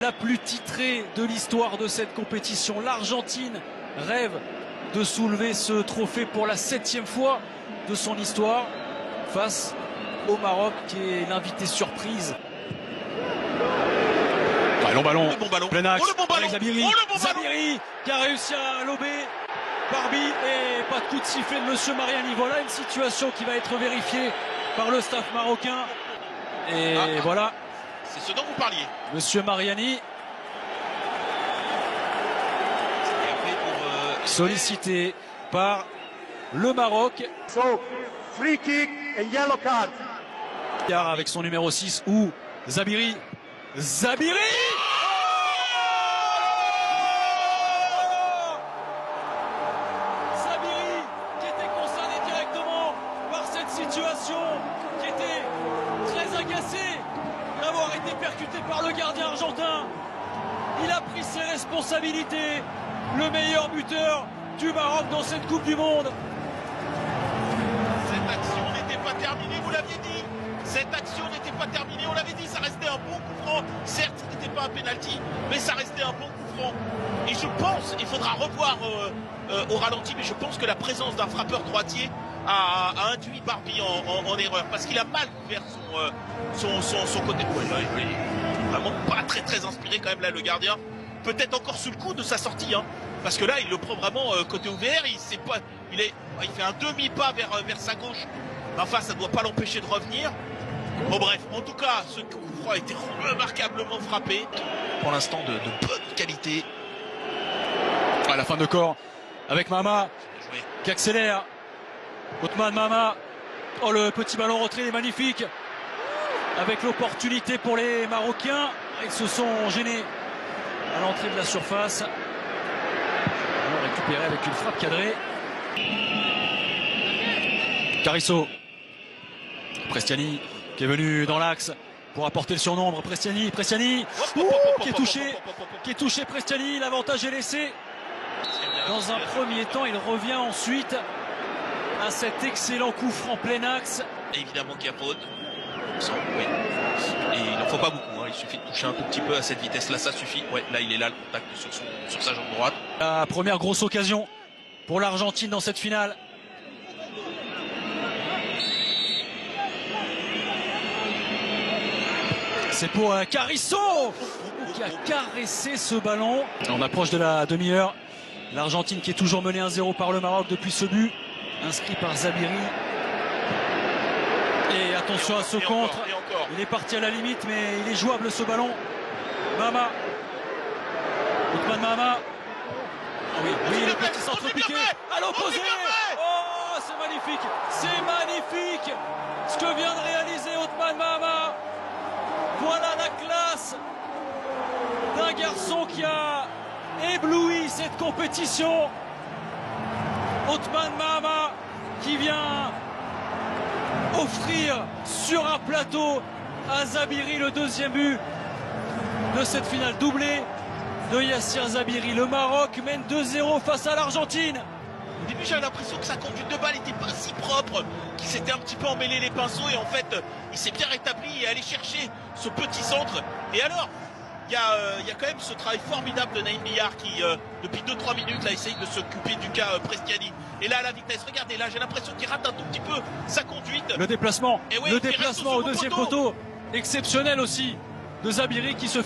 La plus titrée de l'histoire de cette compétition. L'Argentine rêve de soulever ce trophée pour la 7e fois de son histoire face au Maroc qui est l'invité surprise. Long ballon, le bon ballon, plein axe, le bon ballon, avec Zabiri, le bon Zabiri qui a réussi à lober Barbie et pas de coup de sifflet de Monsieur Mariani. Voilà une situation qui va être vérifiée par le staff marocain et voilà. C'est ce dont vous parliez. Monsieur Mariani sollicité par le Maroc. So, free kick and yellow card. Avec son numéro 6 ou Zabiri. Zabiri Zabiri qui était concerné directement par cette situation, qui était très agacé d'avoir été percuté par le gardien argentin. Il a pris ses responsabilités, le meilleur buteur du Maroc dans cette Coupe du Monde. Cette action n'était pas terminée, vous l'aviez dit. Cette action n'était pas terminée, on l'avait dit, ça restait un bon coup franc. Certes, ce n'était pas un penalty, mais ça restait un bon coup franc. Et je pense, il faudra revoir au ralenti, mais je pense que la présence d'un frappeur droitier a induit Barbie en erreur, parce qu'il a mal couvert son côté. Ouais, il est vraiment pas très inspiré quand même là, le gardien. Peut-être encore sous le coup de sa sortie, hein, parce que là, il le prend vraiment côté ouvert. Il fait un demi-pas vers sa gauche. Enfin, ça ne doit pas l'empêcher de revenir. Bon bref, en tout cas, ce coup franc a été remarquablement frappé. Pour l'instant, de bonne qualité. À la fin de corps, avec Mama qui accélère. Othman Mama. Oh, le petit ballon rentré, il est magnifique. Avec l'opportunité pour les Marocains. Ils se sont gênés à l'entrée de la surface. Alors récupéré avec une frappe cadrée. Carisso. Prestiani qui est venu dans l'axe pour apporter le surnombre. Prestiani qui est touché Prestiani, l'avantage est laissé. Dans un premier temps, il revient ensuite à cet excellent coup franc plein axe. Et évidemment qu'il y a faute. Oui. Et il n'en faut pas beaucoup, hein. Il suffit de toucher un tout petit peu à cette vitesse-là, ça suffit. Ouais, là il est là, le contact sur sa jambe droite. La première grosse occasion pour l'Argentine dans cette finale. C'est pour Carisso qui a caressé ce ballon. On approche de la demi-heure. L'Argentine qui est toujours menée 1-0 par le Maroc depuis ce but. Inscrit par Zabiri. Et attention à ce contre. Il est parti à la limite, mais il est jouable ce ballon. Mama. Othman Mama. Oui, le petit centre piqué. À l'opposé. Oh, c'est magnifique. C'est magnifique ce que vient de réaliser Othman Mama. Voilà la classe d'un garçon qui a ébloui cette compétition. Othman Mama qui vient offrir sur un plateau à Zabiri le deuxième but de cette finale, doublé de Yassir Zabiri. Le Maroc mène 2-0 face à l'Argentine. Au début, j'avais l'impression que sa conduite de balle n'était pas si propre, qu'il s'était un petit peu emmêlé les pinceaux et en fait, il s'est bien rétabli et allé chercher ce petit centre. Et alors, il y a quand même ce travail formidable de Naïm Billard qui, depuis 2-3 minutes, là, essaye de s'occuper du cas Prestiani. Et là, à la vitesse, regardez, là, j'ai l'impression qu'il rate un tout petit peu sa conduite. Le déplacement, et ouais, le déplacement au deuxième poteau, exceptionnel aussi, de Zabiri qui se